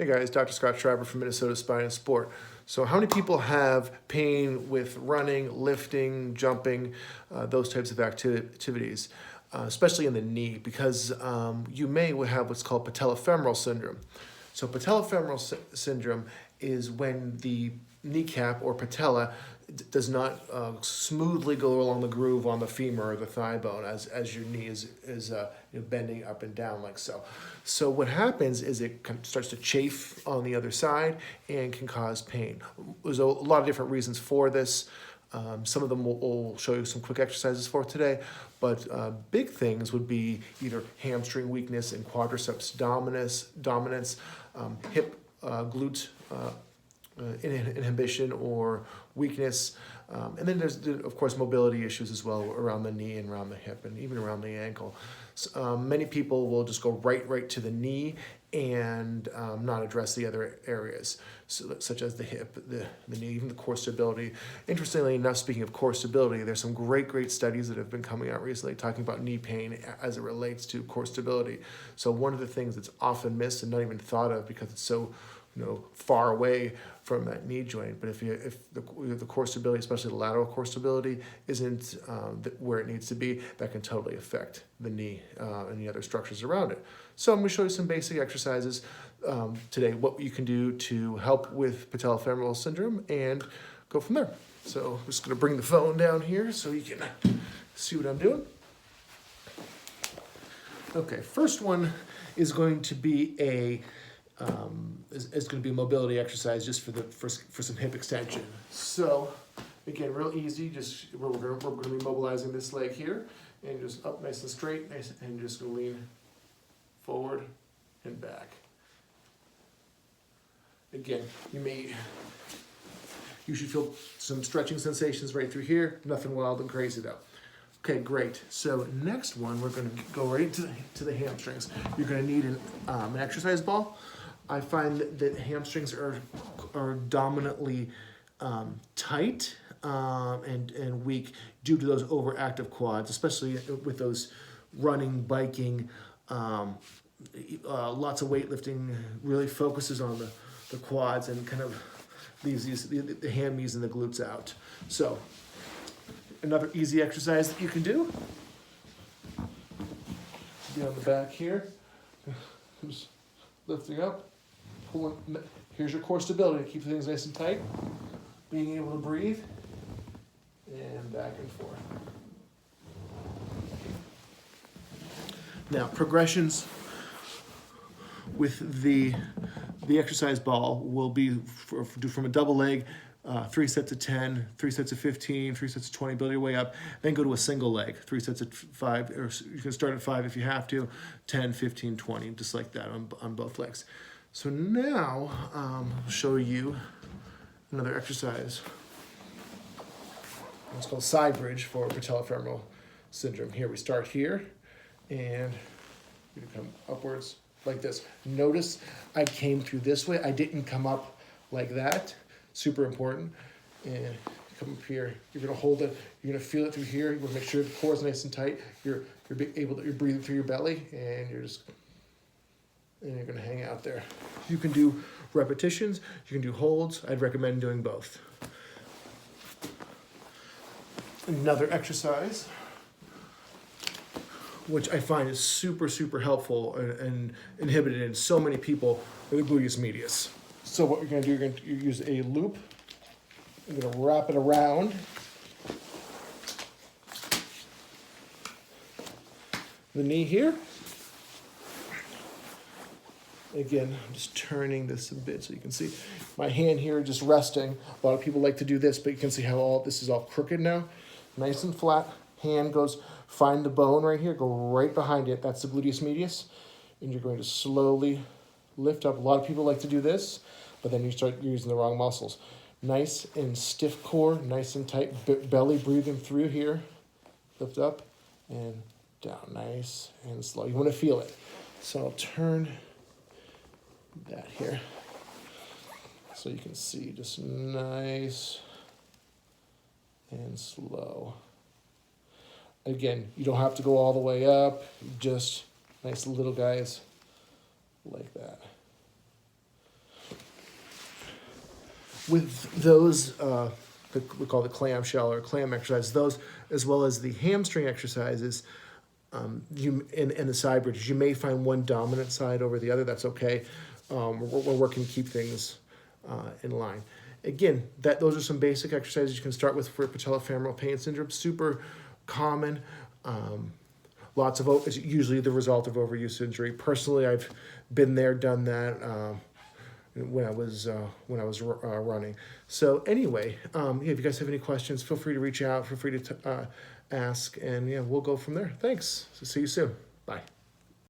Hey guys, Dr. Scott Schreiber from Minnesota Spine and Sport. So how many people have pain with running, lifting, jumping, those types of activities, especially in the knee? Because you may have what's called patellofemoral syndrome. So patellofemoral syndrome is when the kneecap or patella does not smoothly go along the groove on the femur or the thigh bone as your knee is bending up and down like so. So what happens is it starts to chafe on the other side and can cause pain. There's a lot of different reasons for this. Some of them we'll show you some quick exercises for today, but big things would be either hamstring weakness and quadriceps dominance, hip glute inhibition or weakness. And then there's, of course, mobility issues as well around the knee and around the hip and even around the ankle. So, many people will just go right to the knee and not address the other areas, such as the hip, the knee, even the core stability. Interestingly enough, speaking of core stability, there's some great studies that have been coming out recently talking about knee pain as it relates to core stability. So one of the things that's often missed and not even thought of because it's so far away from that knee joint. But if the core stability, especially the lateral core stability, isn't where it needs to be, that can totally affect the knee and the other structures around it. So I'm going to show you some basic exercises today, what you can do to help with patellofemoral syndrome and go from there. So I'm just going to bring the phone down here so you can see what I'm doing. Okay, first one is going to be a mobility exercise just for some hip extension. So again, real easy. Just we're going to be mobilizing this leg here, and just up nice and straight, and just going to lean forward and back. Again, you should feel some stretching sensations right through here. Nothing wild and crazy though. Okay, great. So next one, we're going to go right to the hamstrings. You're going to need an exercise ball. I find that hamstrings are dominantly tight and weak due to those overactive quads, especially with those running, biking, lots of weightlifting really focuses on the quads and kind of leaves the hammies and the glutes out. So another easy exercise that you can do. Be on the back here, just lifting up. Here's your core stability. Keep things nice and tight. Being able to breathe. And back and forth. Now, progressions with the exercise ball will be do from a double leg, 3 sets of 10, 3 sets of 15, 3 sets of 20, build your way up. Then go to a single leg, 3 sets of 5, or you can start at 5 if you have to, 10, 15, 20, just like that on both legs. So now I'll show you another exercise. It's called side bridge for patellofemoral syndrome. Here we start here, and we come upwards like this. Notice I came through this way. I didn't come up like that. Super important. And come up here. You're gonna hold it. You're gonna feel it through here. You're gonna make sure the core is nice and tight. You're breathing through your belly, and you're going to hang out there. You can do repetitions, you can do holds. I'd recommend doing both. Another exercise, which I find is super helpful and inhibited in so many people, are the gluteus medius. So what you're going to do, you're going to use a loop. You're going to wrap it around the knee here. Again, I'm just turning this a bit so you can see my hand here just resting. A lot of people like to do this, but you can see how all this is all crooked now. Nice and flat. Hand goes, find the bone right here, go right behind it. That's the gluteus medius. And you're going to slowly lift up. A lot of people like to do this, but then you start using the wrong muscles. Nice and stiff core, nice and tight. Belly breathing through here. Lift up and down. Nice and slow. You want to feel it. So I'll turn that here so you can see, just nice and slow. Again, you don't have to go all the way up, just nice little guys like that. with those, we call the clamshell or clam exercise, those as well as the hamstring exercises, you in the side bridges, you may find one dominant side over the other. That's okay. We're working to keep things in line. Again, those are some basic exercises you can start with for patellofemoral pain syndrome. Super common. Lots of it's usually the result of overuse injury. Personally, I've been there, done that. When I was running. So anyway, if you guys have any questions, feel free to reach out. Feel free to ask, and we'll go from there. Thanks. So see you soon. Bye.